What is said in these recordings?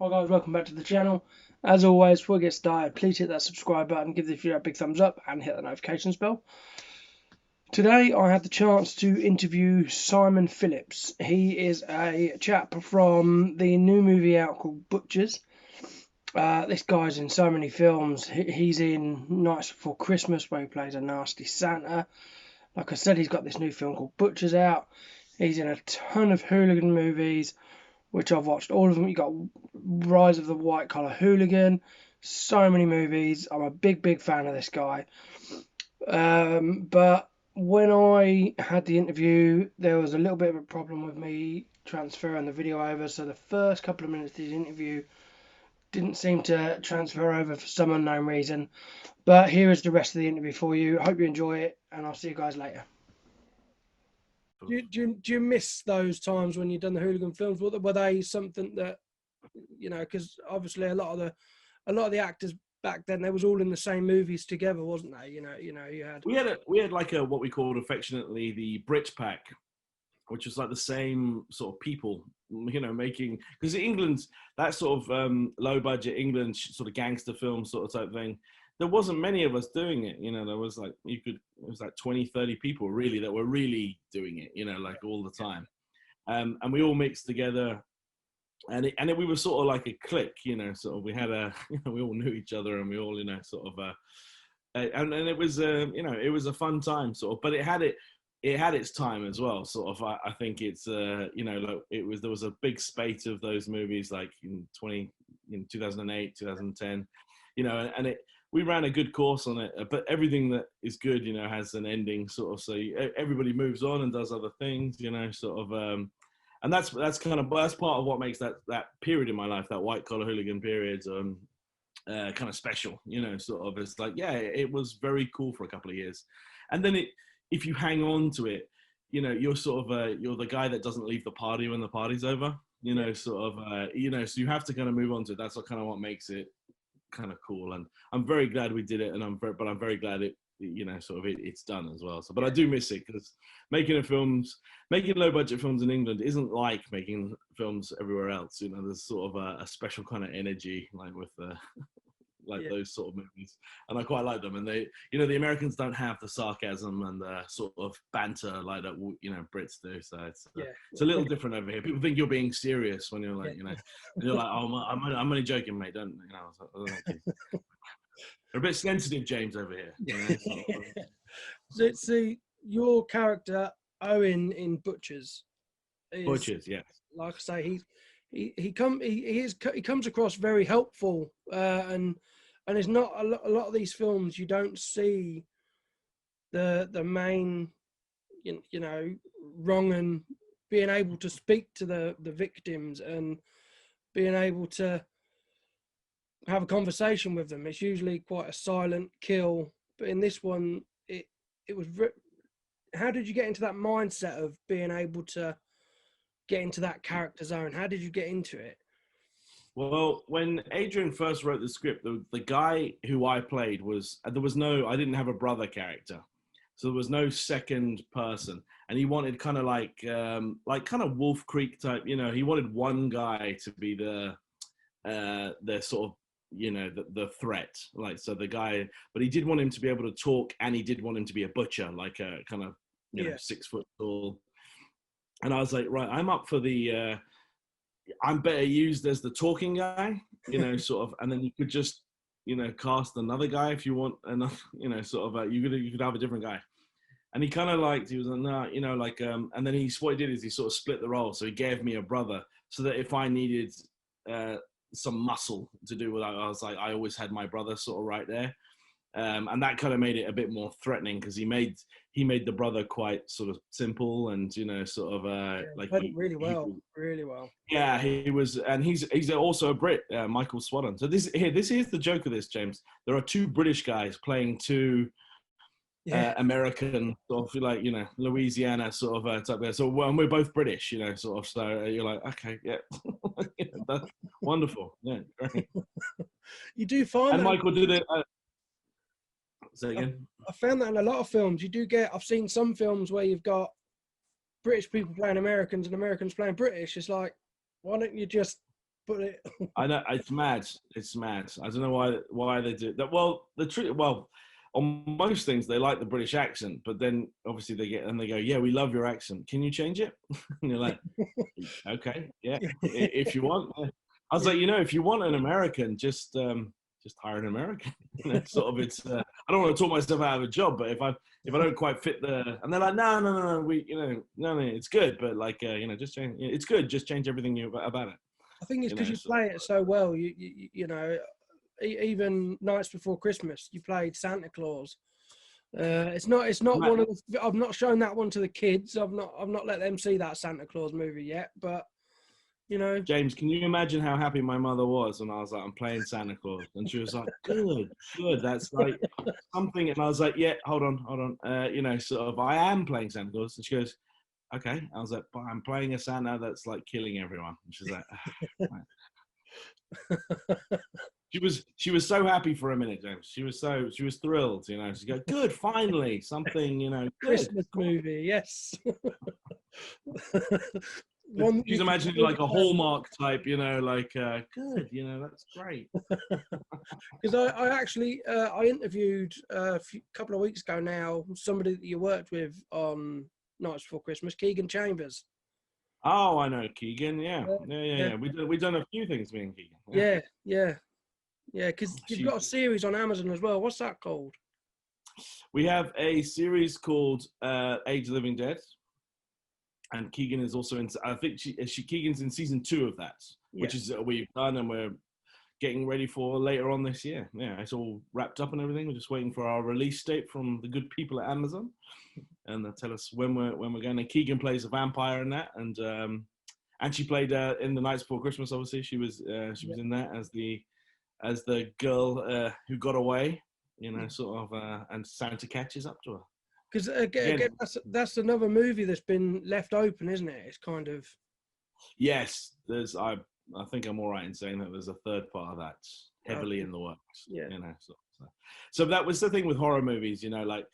Hi guys, welcome back to the channel. As always, before we get started, please hit that subscribe button, give the video a big thumbs up and hit the notifications bell. Today I had the chance to interview Simon Phillips. He is a chap from the new movie out called Butchers. This guy's in so many films. He's in Nights Before Christmas where he plays a nasty Santa. Like I said, he's got this new film called Butchers out. He's in a ton of hooligan movies, which I've watched all of them. You got Rise of the White Collar Hooligan, so many movies. I'm a big fan of this guy. But when I had the interview, there was a little bit of a problem with me transferring the video over. So the first couple of minutes of the interview didn't seem to transfer over for some unknown reason. But here is the rest of the interview for you. I hope you enjoy it, and I'll see you guys later. Do you miss those times when you've done the hooligan films? Were they something that, because obviously a lot of the actors back then, they was all in the same movies together, wasn't they? You had we had like a what we called affectionately the Brits Pack, which was like the same sort of people, making, because England's that sort of low budget England sort of gangster film sort of type thing. There wasn't many of us doing it, there was like, it was like 20, 30 people really that were really doing it, like all the time. And we all mixed together, and we were sort of like a clique, sort of, we had we all knew each other, and we all, sort of, and it was, it was a fun time sort of, but it had its time as well, sort of. I think it's, like there was a big spate of those movies, like in 2008, 2010, and we ran a good course on it, but everything that is good, has an ending, sort of. So everybody moves on and does other things, sort of. And that's part of what makes that period in my life, that white collar hooligan period, kind of special, sort of. It's like, yeah, it was very cool for a couple of years, and then if you hang on to it, you're sort of you're the guy that doesn't leave the party when the party's over, sort of, so you have to kind of move on to it. That's what makes it kind of cool, and I'm very glad we did it, and I'm very glad it's done as well. So, but I do miss it, because making low budget films in England isn't like making films everywhere else. There's sort of a special kind of energy, like with those sort of movies, and I quite like them. And they, the Americans don't have the sarcasm and the sort of banter like that, Brits do. So it's a little different over here. People think you're being serious when you're like, you're like, oh, I'm only joking, mate. Don't. They're a bit sensitive, James, over here. So your character Owen in Butchers, yeah. Like I say, he comes across very helpful, and it's not a lot of these films you don't see the main, wrong, and being able to speak to the victims and being able to have a conversation with them. It's usually quite a silent kill, but in this one, it was. How did you get into that mindset of being able to get into that character zone? How did you get into it? Well, when Adrian first wrote the script, the guy who I played I didn't have a brother character, so there was no second person, and he wanted kind of like kind of Wolf Creek type, he wanted one guy to be the sort of, the threat, like, so the guy, but he did want him to be able to talk, and he did want him to be a butcher, like a kind of, 6 foot tall. And I was like, right, I'm up for the I'm better used as the talking guy, sort of, and then you could just, cast another guy if you want enough, sort of, you could have a different guy. And he kind of he was like, no, like, and then what he did is he sort of split the role. So he gave me a brother, so that if I needed some muscle to do with that, I was like, I always had my brother sort of right there. And that kind of made it a bit more threatening, because he made the brother quite sort of simple, and sort of like really well. Yeah, he was, and he's also a Brit, Michael Swadden. So this is the joke of this, James. There are two British guys playing two American, sort of, like, Louisiana sort of type there. So we're both British, sort of. So you're like, okay, yeah, that's wonderful, yeah, great. You do find and that Michael did it. Say again. I found that in a lot of films. You do get. I've seen some films where you've got British people playing Americans and Americans playing British. It's like, why don't you just put it. I know it's mad. It's mad. I don't know why they do that. Well, on most things they like the British accent, but then obviously they go, yeah, we love your accent. Can you change it? And you're like, okay, yeah, if you want. I was like, if you want an American, just hire an American. Sort of. It's. I don't want to talk myself out of a job, but if I don't quite fit and they're like, no, we, no, it's good, but like, just change. It's good, just change everything about it. I think it's because you play it so well. You know, even Nights Before Christmas, you played Santa Claus. It's not one of the, I've not shown that one to the kids. I've not let them see that Santa Claus movie yet. But James, can you imagine how happy my mother was when I was like, I'm playing Santa Claus, and she was like, good, that's like something, and I was like, yeah, hold on, sort of, I am playing Santa Claus, and she goes, okay. I was like, but I'm playing a Santa that's like killing everyone, and she's like, She was so happy for a minute, James. She was thrilled, She go, good, finally something, good. Christmas movie, yes. She's imagining like a Hallmark type, like good, that's great. Because I actually I interviewed a couple of weeks ago now somebody that you worked with on Nights Before Christmas, Keegan Chambers. Oh, I know Keegan. Yeah. We've done a few things, me and Keegan. Yeah. Because you've got a series on Amazon as well. What's that called? We have a series called Age of the Living Dead, and Keegan is also in. I think Keegan's in season 2 of that, which is we've done, and we're getting ready for later on this year. Yeah, it's all wrapped up and everything. We're just waiting for our release date from the good people at Amazon, and they'll tell us when we're going. And Keegan plays a vampire in that, and she played in the Nights Before Christmas. Obviously, she was in that as the girl who got away, sort of, and Santa catches up to her. Because again, that's another movie that's been left open, isn't it? It's kind of. Yes, I think I'm all right in saying that there's a third part of that heavily in the works. Yeah. So that was the thing with horror movies, like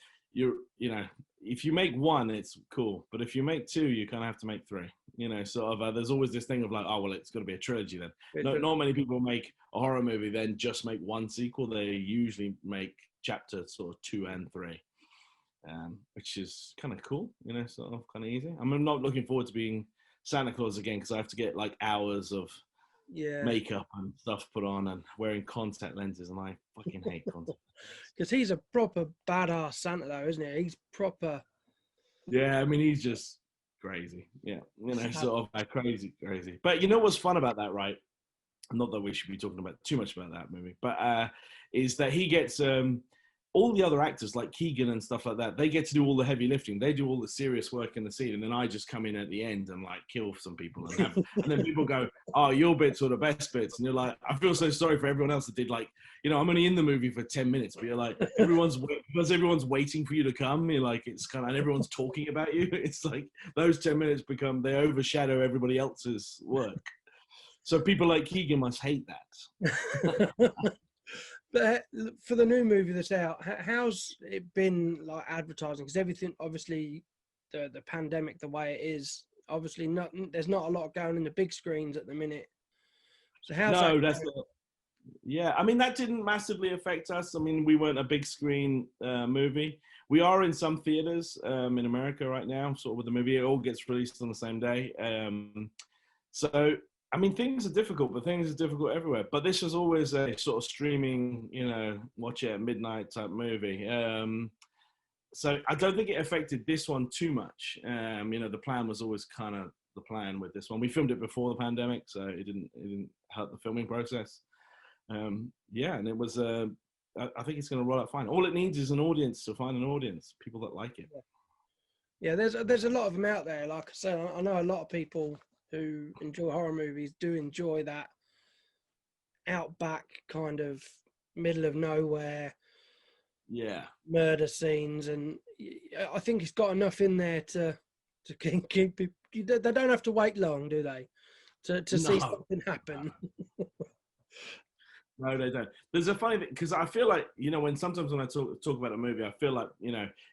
if you make one, it's cool, but if you make 2, you kind of have to make 3. Sort of. There's always this thing of like, oh well, it's got to be a trilogy then. Not many people make a horror movie then just make one sequel. They usually make chapter sort of 2 and 3, which is kind of cool. Sort of kind of easy. I'm not looking forward to being Santa Claus again because I have to get like hours of makeup and stuff put on and wearing contact lenses, and I fucking hate contact lenses. Because he's a proper badass Santa though, isn't he? He's proper. Yeah, I mean he's just crazy. Yeah, sort of crazy. But you know what's fun about that, right? Not that we should be talking about too much about that movie, but is that he gets all the other actors like Keegan and stuff like that, they get to do all the heavy lifting. They do all the serious work in the scene, and then I just come in at the end and like kill some people. And then people go, "Oh, your bits are the best bits," and you're like, I feel so sorry for everyone else that did like, I'm only in the movie for 10 minutes, but you're like, everyone's waiting for you to come. You're like, it's kind of, and everyone's talking about you. It's like those 10 minutes they overshadow everybody else's work. So people like Keegan must hate that. But for the new movie that's out, how's it been like advertising? Because everything, obviously, the pandemic, the way it is, obviously there's not a lot going in the big screens at the minute. So how's that? Yeah, I mean that didn't massively affect us. I mean we weren't a big screen movie. We are in some theaters in America right now, sort of with the movie. It all gets released on the same day. So I mean, things are difficult, but things are difficult everywhere. But this was always a sort of streaming, watch it at midnight type movie. So I don't think it affected this one too much. The plan was always kind of the plan with this one. We filmed it before the pandemic, so it didn't hurt the filming process. And it was. I think it's going to roll out fine. All it needs is an audience to find an audience, people that like it. Yeah, there's a lot of them out there. Like I said, I know a lot of people who enjoy horror movies do enjoy that outback kind of middle of nowhere murder scenes, and I think it's got enough in there to keep people. They don't have to wait long, do they, to see something happen? No, they don't. There's a funny thing, because I feel like, sometimes when I talk about a movie, I feel like,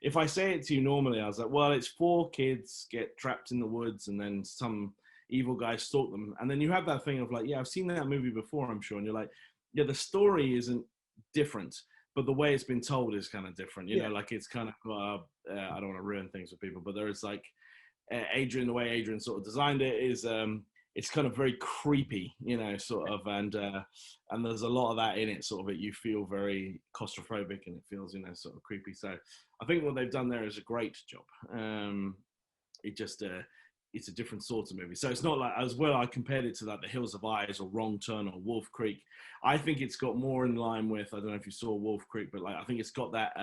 if I say it to you normally, I was like, well, it's 4 kids get trapped in the woods and then some evil guys stalk them. And then you have that thing of like, yeah, I've seen that movie before, I'm sure. And you're like, yeah, the story isn't different, but the way it's been told is kind of different. You know, like it's kind of, I don't want to ruin things for people, but there is like Adrian, the way Adrian sort of designed it is, it's kind of very creepy, you know, sort of, and there's a lot of that in it, sort of it. You feel very claustrophobic, and it feels, you know, sort of creepy. So I think what they've done there is a great job. It just it's a different sort of movie. So it's not like, as well, I compared it to like The Hills of Eyes or Wrong Turn or Wolf Creek. I think it's got more in line with, I don't know if you saw Wolf Creek, but like I think it's got that.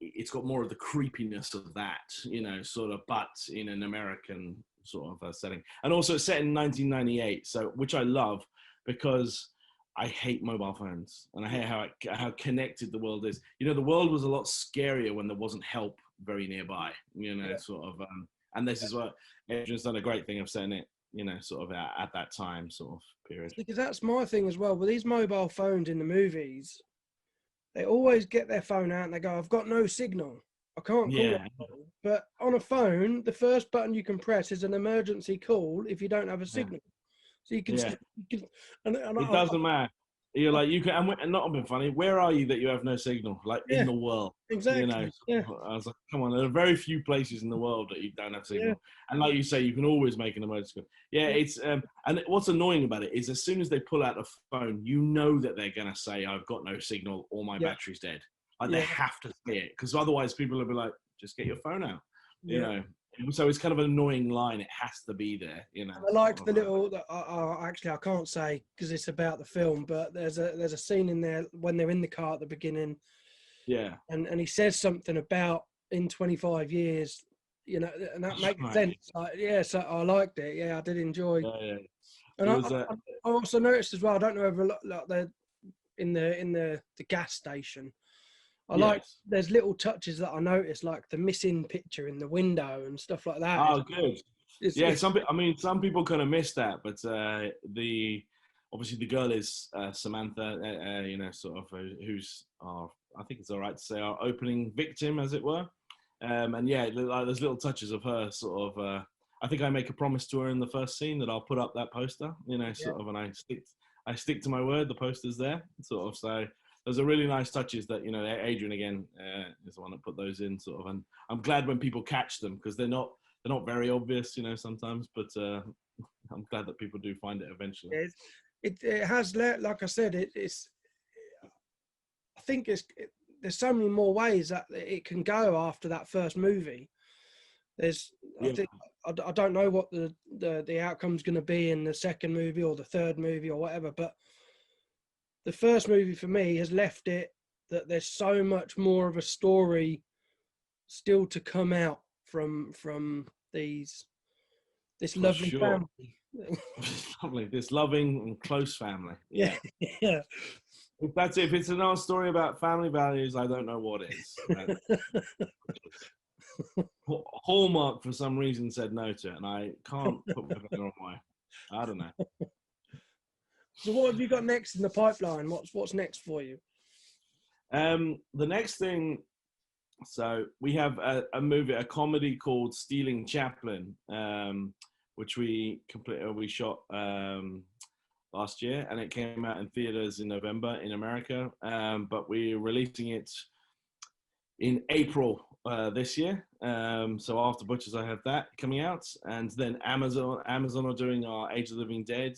It's got more of the creepiness of that, you know, sort of, but in an American sort of setting. And also it's set in 1998, so, which I love, because I hate mobile phones, and I hate how connected the world is. You know, the world was a lot scarier when there wasn't help very nearby, you know, sort of, and this is what Adrian's done a great thing of setting it, you know, sort of at that time sort of period. Because that's my thing as well. With these mobile phones in the movies, they always get their phone out and they go, I've got no signal. I can't call it. But on a phone, the first button you can press is an emergency call if you don't have a signal. So you can, and it doesn't matter. You're like, you can, and not being funny, where are you that you have no signal? Like in the world. Exactly. You know, I was like, come on, there are very few places in the world that you don't have signal. And like you say, you can always make an emergency call. It's, and what's annoying about it is as soon as they pull out a phone, you know that they're going to say, I've got no signal or my battery's dead. Like they have to say it, because otherwise people will be like, just get your phone out, you know. So it's kind of an annoying line. It has to be there, you know. I liked the little. Actually, I can't say because it's about the film, but there's a scene in there when they're in the car at the beginning. Yeah. And he says something about in 25 years, you know, and that makes sense. Like, so I liked it. Yeah, I did enjoy. And I also noticed as well. I don't know if like they're in the gas station. I like there's little touches that I noticed, like the missing picture in the window and stuff like that. Oh, good. Some people kind of miss that, but obviously the girl is Samantha, you know, sort of who's I think it's all right to say our opening victim, as it were. And there's little touches of her sort of. I think I make a promise to her in the first scene that I'll put up that poster, you know, sort of, and I stick to my word. The poster's there, sort of. So those are really nice touches that, you know, Adrian again is the one that put those in, sort of, and I'm glad when people catch them, because they're not very obvious, you know, sometimes, but I'm glad that people do find it eventually. It has, like I said, it's. I think there's so many more ways that it can go after that first movie. I don't know what the outcome's going to be in the second movie or the third movie or whatever, but the first movie for me has left it that there's so much more of a story still to come out from this lovely family. Lovely, this loving and close family. Yeah. If it's a nice story about family values, I don't know what is. Hallmark for some reason said no to it, and I can't put my finger on why. I don't know. So what have you got next in the pipeline? What's next for you? The next thing, so we have a comedy called Stealing Chaplin, which we shot last year, and it came out in theaters in November in America, but we're releasing it in April this year. So after Butchers, I have that coming out, and then Amazon are doing our Age of the Living Dead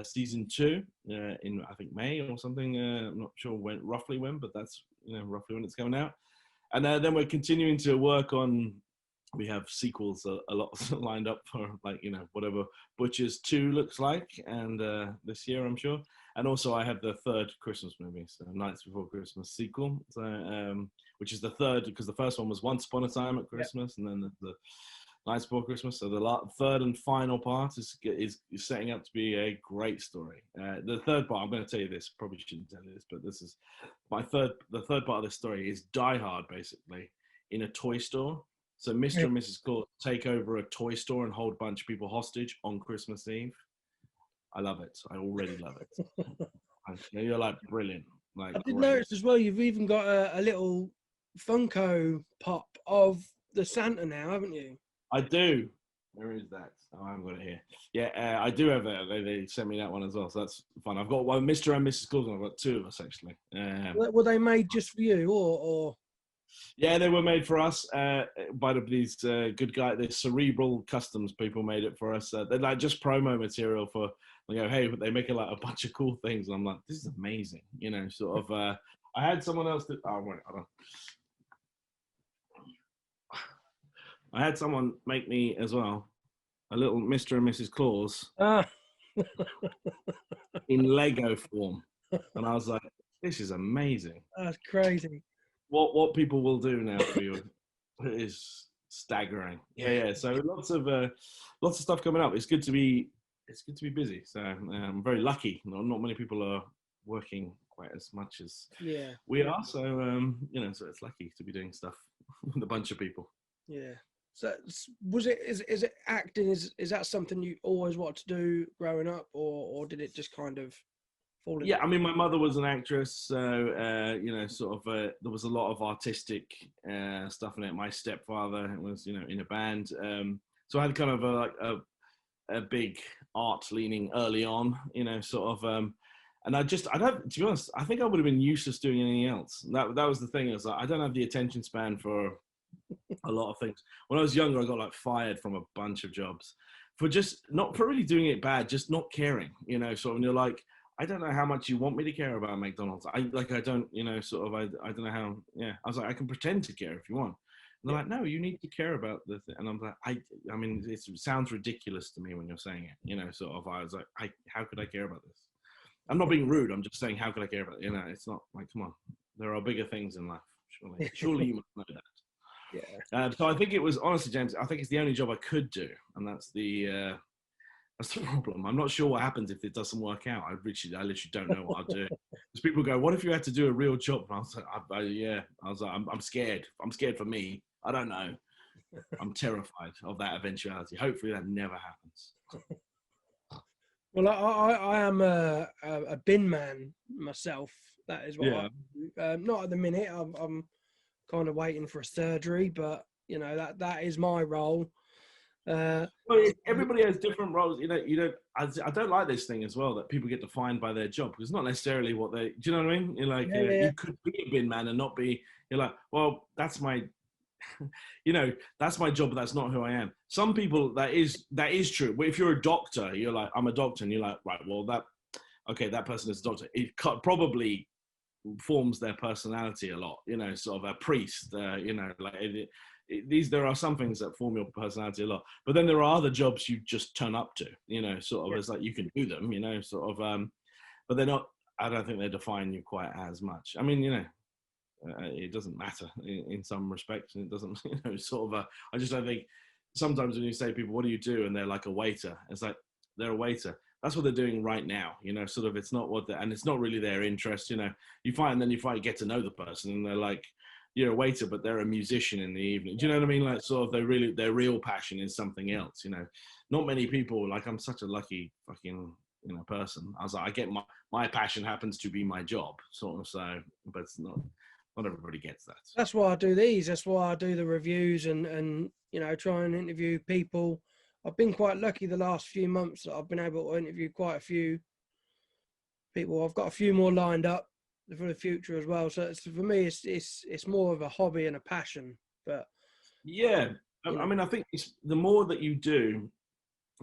season 2 in, I think, May or something. I'm not sure roughly when, but that's, you know, roughly when it's coming out. And then we're continuing to work on. We have sequels a lot lined up for, like, you know, whatever Butchers 2 looks like, and this year, I'm sure. And also I have the third Christmas movie, so Nights Before Christmas sequel, so which is the third, because the first one was Once Upon a Time at Christmas, and then the Nights Before Christmas. So the third and final part is setting up to be a great story. The third part, I'm going to tell you this, probably shouldn't tell you this, but this is the third part of the story is Die Hard, basically, in a toy store. So Mr. and Mrs. Claus take over a toy store and hold a bunch of people hostage on Christmas Eve. I love it. I already love it. You're like, brilliant. Like, I did notice as well, you've even got a little Funko Pop of the Santa now, haven't you? I do. Where is that? Oh, I haven't got it here. Yeah, I do have it. They sent me that one as well, so that's fun. I've got one, Mr. and Mrs. Claus. I've got two of us actually. Were they made just for you, or? Yeah, they were made for us by these good guys. The Cerebral Customs people made it for us. They're like just promo material for. They go, hey, they make it like a bunch of cool things, and I'm like, this is amazing. You know, sort of. I had someone else that. Oh wait, hold on. I had someone make me as well a little Mr. and Mrs. Claus Ah, in Lego form, and I was like, this is amazing. that's crazy. What people will do now for you is staggering. Yeah. So lots of stuff coming up. It's good to be busy. So I'm very lucky. Not many people are working quite as much as Yeah, we are. So so it's lucky to be doing stuff with a bunch of people. yeah. So was it? Is it acting? Is that something you always wanted to do growing up, or did it just kind of fall Yeah, into? I mean, my mother was an actress, so sort of there was a lot of artistic stuff in it. My stepfather was, in a band, so I had kind of a big art leaning early on, sort of. And I don't, to be honest, I think I would have been useless doing anything else. That was the thing, is like, I don't have the attention span for a lot of things. When I was younger, I got like fired from a bunch of jobs for just not for really doing it bad, just not caring, sort of. And you're like, I don't know how much you want me to care about McDonald's. I don't, sort of, I don't know how, yeah. I was like, I can pretend to care if you want. And they're Yeah, like, no, you need to care about the thing. And I'm like, I mean, it sounds ridiculous to me when you're saying it, sort of. I was like, how could I care about this? I'm not being rude. I'm just saying, how could I care about it? It's not like, come on, there are bigger things in life. Surely you must know that. yeah. So I think it was, honestly, James, I think it's the only job I could do, and that's the problem. I'm not sure what happens if it doesn't work out. I literally don't know what I'll do. Because people go, "What if you had to do a real job?" And I was like, "Yeah." I was like, "I'm scared. I'm scared for me. I don't know. I'm terrified of that eventuality. Hopefully, that never happens." Well, I am a bin man myself. That is what I Yeah. do. Not at the minute. I'm kind of waiting for a surgery, but that is my role. Uh, Well, everybody has different roles. I don't like this thing as well that people get defined by their job, because it's not necessarily what they. Do you know what I mean? You're like, yeah, you could be a bin man and not be. You're like, well, that's my that's my job, but that's not who I am. Some people, that is true. But if you're a doctor, you're like, I'm a doctor, and you're like, right, well, that person is a doctor. It probably forms their personality a lot. Sort of a priest. Like there are some things that form your personality a lot, but then there are other jobs you just turn up to. Sort of, yeah, as like you can do them. Sort of. But they're not. I don't think they define you quite as much. I mean, it doesn't matter in some respects, and it doesn't, sort of. I just don't think sometimes when you say people, what do you do, and they're like a waiter, it's like they're a waiter. That's what they're doing right now, sort of. It's not and it's not really their interest, You finally get to know the person, and they're like, you're a waiter, but they're a musician in the evening. Do you know what I mean? Like, sort of, their real passion is something else. Not many people. Like, I'm such a lucky fucking person. I was like, I get my passion happens to be my job, sort of. So, but it's not everybody gets that. that's why I do these. That's why I do the reviews and try and interview people. I've been quite lucky the last few months that I've been able to interview quite a few people. I've got a few more lined up for the future as well. So for me, it's more of a hobby and a passion. But Yeah, you I know, mean, I think it's the more that you do.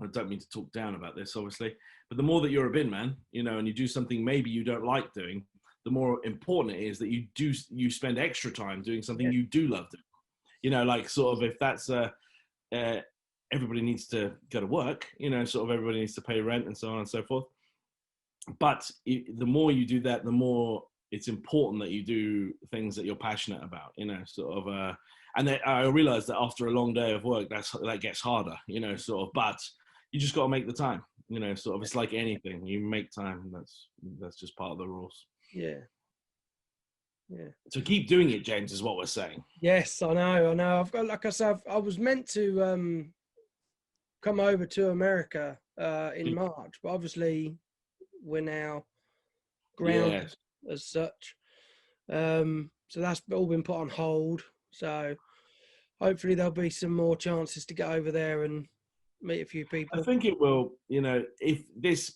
I don't mean to talk down about this, obviously, but the more that you're a bin man, and you do something maybe you don't like doing, the more important it is that you spend extra time doing something yeah, you do love doing. Like, sort of, if that's uh, everybody needs to go to work, sort of, everybody needs to pay rent and so on and so forth. But the more you do that, the more it's important that you do things that you're passionate about, sort of. And I realized that after a long day of work, that gets harder, sort of. But you just got to make the time, sort of. It's like anything, you make time. That's just part of the rules. yeah, yeah. So keep doing it, James, is what we're saying. Yes, I know. I've got, like I said, I was meant to come over to America in March, but obviously we're now grounded Yes. as such. So that's all been put on hold. So hopefully there'll be some more chances to get over there and meet a few I people. think it will. If this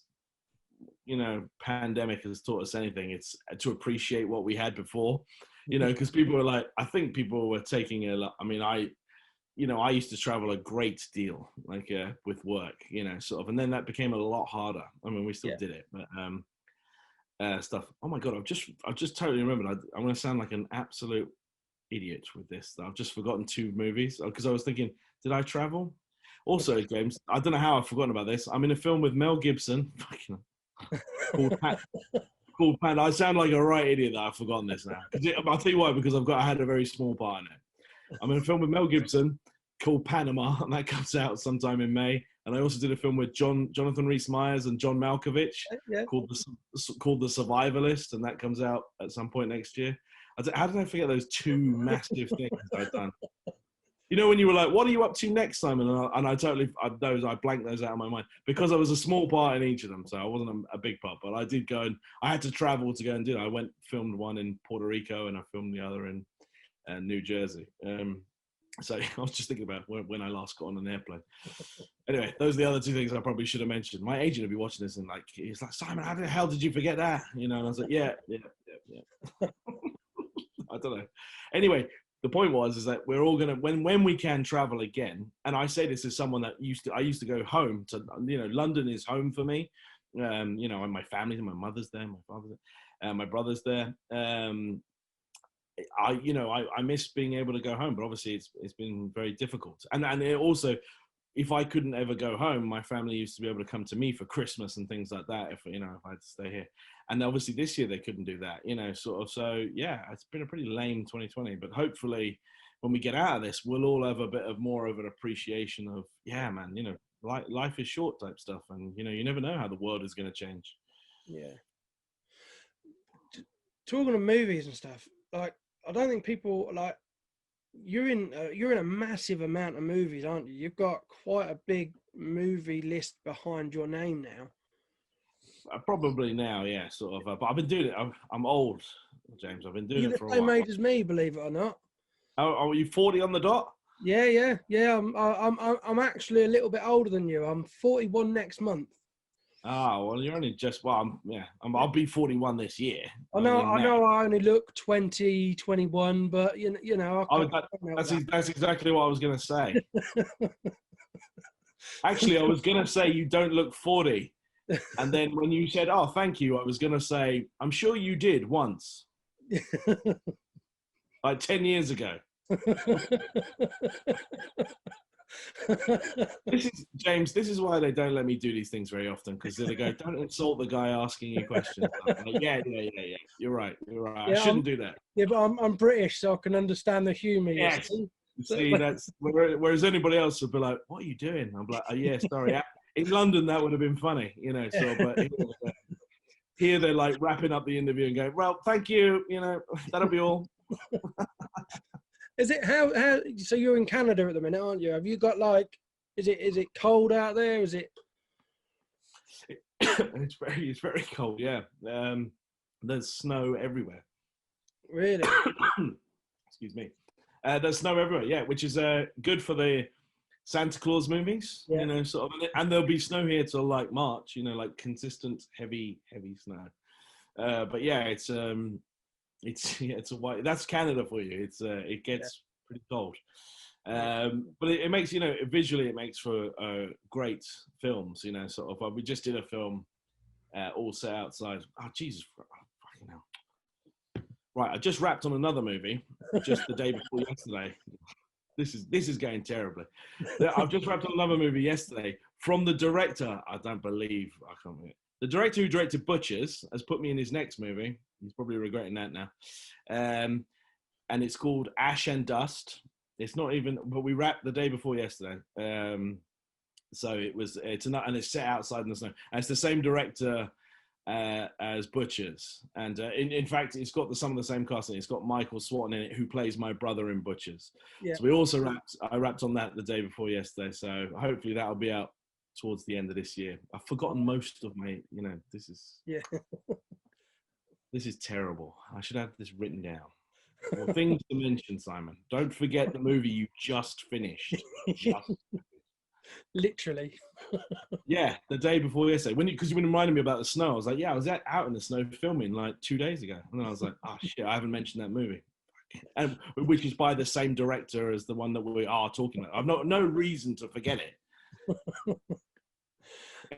pandemic has taught us anything, it's to appreciate what we had before. Because people were like, I think people were taking a lot. I mean, I used to travel a great deal, like with work, sort of, and then that became a lot harder. I mean, we still Yeah. did it, but stuff. Oh my god, I've just totally remembered. I'm going to sound like an absolute idiot with this. I've just forgotten two movies because I was thinking, did I travel? Also, James, I don't know how I've forgotten about this. I'm in a film with Mel Gibson, called Pat. Called Pan. I sound like a right idiot that I've forgotten this now. I'll tell you why, because I had a very small part in it. I'm in a film with Mel Gibson called Panama, and that comes out sometime in May. And I also did a film with Jonathan Rhys-Meyers and John Malkovich Yeah. called The Survivalist, and that comes out at some point next year. How did I forget those two massive things I'd done? When you were like, "What are you up to next, Simon?" And I blanked those out of my mind because I was a small part in each of them, so I wasn't a big part. But I did go, and I had to travel to go and do it. I filmed one in Puerto Rico, and I filmed the other in New Jersey. So I was just thinking about when I last got on an airplane. Anyway, those are the other two things I probably should have mentioned. My agent would be watching this and he's like, Simon, how the hell did you forget that? And I was like, yeah. I don't know. Anyway, the point is that we're all gonna when we can travel again. And I say this as someone that I used to go home to. London is home for me. And my family, my mother's there, my father's there, my brother's there. I miss being able to go home, but obviously it's been very difficult. And it also, if I couldn't ever go home, my family used to be able to come to me for Christmas and things like that. If I had to stay here, and obviously this year they couldn't do that. Sort of. So yeah, it's been a pretty lame 2020. But hopefully, when we get out of this, we'll all have a bit of more of an appreciation of man. Life is short type stuff, and you never know how the world is going to change. Yeah. Talking of movies and stuff, like I don't think people like you're in a massive amount of movies, aren't you? You've got quite a big movie list behind your name now. Probably now, yeah, sort of. But I've been doing it. I'm old, James. I've been doing You're it the for a same while. age as me, believe it or not. Oh, are you 40 on the dot? Yeah. I'm actually a little bit older than you. I'm 41 next month. Well, you're only just I'll be 41 this year. I know. I only look 20, 21, but I Oh, can't help that's exactly what I was going to say. Actually, I was going to say you don't look 40. And then when you said, "Oh, thank you," I was going to say, "I'm sure you did once." Like 10 years ago. James, this is why they don't let me do these things very often, because they go, "Don't insult the guy asking you questions." I'm like, yeah. You're right. I shouldn't do that. Yeah, but I'm British, so I can understand the humour. Yes. See, that's whereas anybody else would be like, "What are you doing?" I'm like, "Oh yeah, sorry." In London, that would have been funny, So, but here they're like wrapping up the interview and going, "Well, thank you. That'll be all." Is it how? So you're in Canada at the minute, aren't you? Have you got is it cold out there? Is it? It's very cold. Yeah. There's snow everywhere. Really? Excuse me. There's snow everywhere. Yeah, which is good for the Santa Claus movies. Yeah. Sort of, and there'll be snow here till like March. Like consistent heavy snow. But yeah, it's a white. That's Canada for you. It gets pretty cold. But it makes visually it makes for great films. Sort of. We just did a film all set outside. Oh Jesus, fucking hell! Right, I just wrapped on another movie just the day before yesterday. This is going terribly. I've just wrapped on another movie yesterday from the director. I can't believe it. The director who directed Butchers has put me in his next movie. He's probably regretting that now. And it's called Ash and Dust. It's not even, but we wrapped the day before yesterday. So and it's set outside in the snow. And it's the same director as Butchers. And in fact, it's got some of the same casting. It's got Michael Swanton in it, who plays my brother in Butchers. Yeah. So I wrapped on that the day before yesterday. So hopefully that'll be out towards the end of this year. I've forgotten most of my, this is terrible. I should have this written down. Well, things to mention, Simon. Don't forget the movie you just finished. Literally. Yeah, the day before yesterday. Because you reminded me about the snow, I was like, yeah, I was out in the snow filming like 2 days ago, and then I was like, oh shit, I haven't mentioned that movie, and which is by the same director as the one that we are talking about. I've no reason to forget it.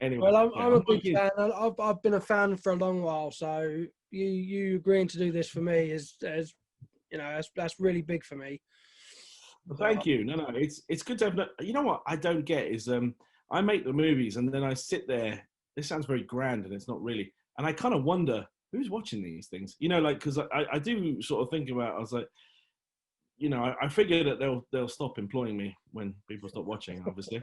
Anyway, Well, yeah, I'm a big fan. I've been a fan for a long while, so you agreeing to do this for me is you know, that's really big for me. Well, thank you. No, it's good to have. You know what I don't get is I make the movies and then I sit there. This sounds very grand, and it's not really. And I kind of wonder who's watching these things. You know, like because I do sort of think about. I was like, you know, I figure that they'll stop employing me when people stop watching, obviously.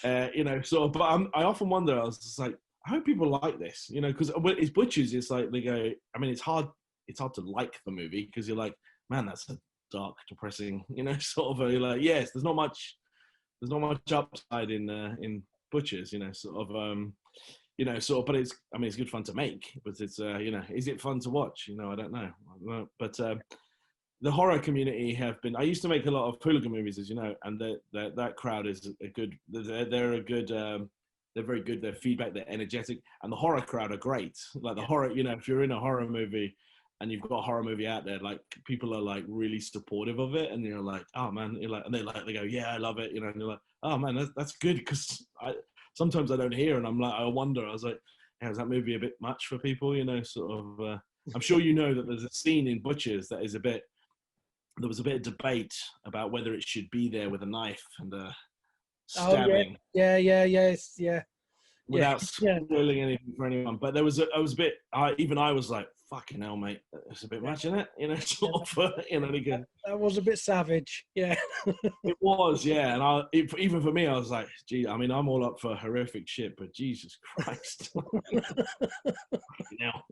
You know, sort of. But I often wonder. I was just like, I hope people like this. You know, because it's Butchers. It's like they go. I mean, it's hard. It's hard to like the movie because you're like, man, that's a dark, depressing. You know, sort of. You're like, yes, there's not much upside in Butchers. You know, sort of. You know, sort of. But it's. I mean, it's good fun to make. But it's. You know, is it fun to watch? You know, I don't know. But. The horror community have been. I used to make a lot of hooligan movies, as you know, and that crowd is a good. They're a good. They're very good. Their feedback, they're energetic, and the horror crowd are great. Like the horror, you know, if you're in a horror movie and you've got a horror movie out there, like people are like really supportive of it, and you're like, oh man, you're like, and they go, yeah, I love it, you know, and you're like, oh man, that's good because sometimes I don't hear, and I'm like, I wonder. I was like, yeah, is that movie a bit much for people? You know, sort of. I'm sure you know that there's a scene in Butchers that is a bit. There was a bit of debate about whether it should be there with a knife and stabbing. Yeah, yeah. Without Yeah. spoiling anything for anyone. But I was a bit. Even I was like, "Fucking hell, mate, it's a bit much, isn't it?" You know, sort of. You know, That was a bit savage. Yeah. it was, yeah. And even for me, I was like, "Gee, I mean, I'm all up for horrific shit, but Jesus Christ." Now.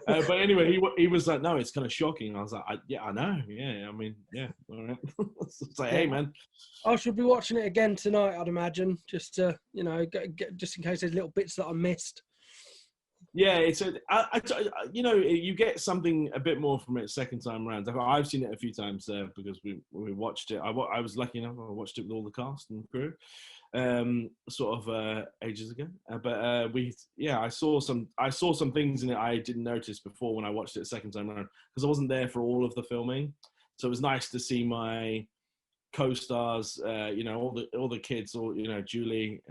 But anyway, he was like, "No, it's kind of shocking." I was like, "Yeah, I know. Yeah, I mean, yeah, all right." It's like, "Hey, man." I should be watching it again tonight, I'd imagine, just to, you know, just in case there's little bits that I missed. Yeah, you know, you get something a bit more from it second time around. I've seen it a few times because we watched it. I was lucky enough. I watched it with all the cast and crew, sort of ages ago. I saw some things in it I didn't notice before when I watched it a second time around because I wasn't there for all of the filming. So it was nice to see my co-stars, you know, all the kids, all, you know, Julie,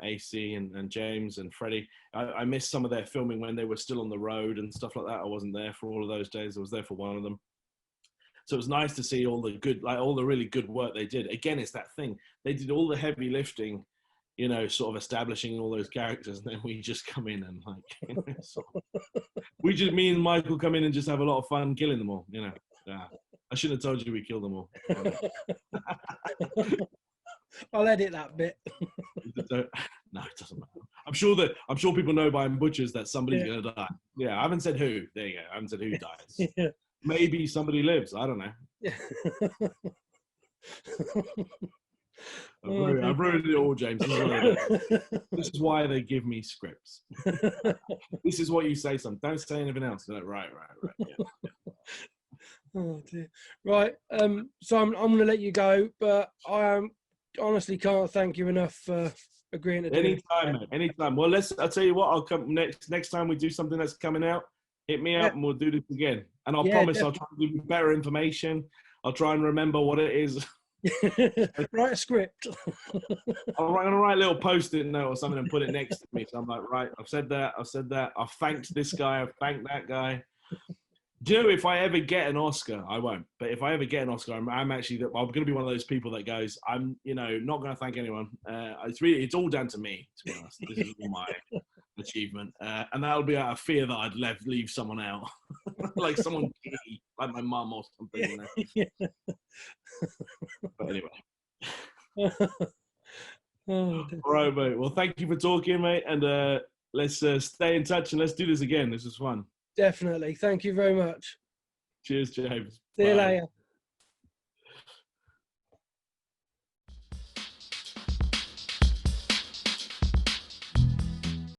AC, and James and Freddie. I missed some of their filming when they were still on the road and stuff like that. I wasn't there for all of those days. I was there for one of them. So it was nice to see all the really good work they did. Again, it's that thing. They did all the heavy lifting, you know, sort of establishing all those characters, and then we just come in and like, you know, me and Michael come in and just have a lot of fun killing them all, you know. I shouldn't have told you we killed them all. I'll edit that bit. No, it doesn't matter. I'm sure people know by Butchers that somebody's going to die. Yeah, I haven't said who. There you go. I haven't said who dies. Yeah. Maybe somebody lives. I don't know. Yeah. I've ruined it all, James. This is why they give me scripts. This is what you say. Don't say anything else. Like, right. Yeah. Oh dear. Right. So I'm going to let you go, but I honestly can't thank you enough for agreeing to do it. Anytime, mate. Anytime. Well, I'll tell you what. I'll come next time we do something that's coming out. Hit me up and we'll do this again. And I'll promise I'll try to give you better information. I'll try and remember what it is. Write a script. I'm going to write a little post-it note or something and put it next to me. So I'm like, right, I've said that. I've thanked this guy. I've thanked that guy. Do you know, if I ever get an Oscar, I won't. But if I ever get an Oscar, I'm going to be one of those people that goes, I'm, you know, not going to thank anyone. It's all down to me, to be honest. This is all my achievement. And that'll be out of fear that I'd leave someone out. Like someone key, like my mum or something. You know? But anyway. All right, mate. Well, thank you for talking, mate. And let's stay in touch and let's do this again. This was fun. Definitely. Thank you very much. Cheers, James. See you later.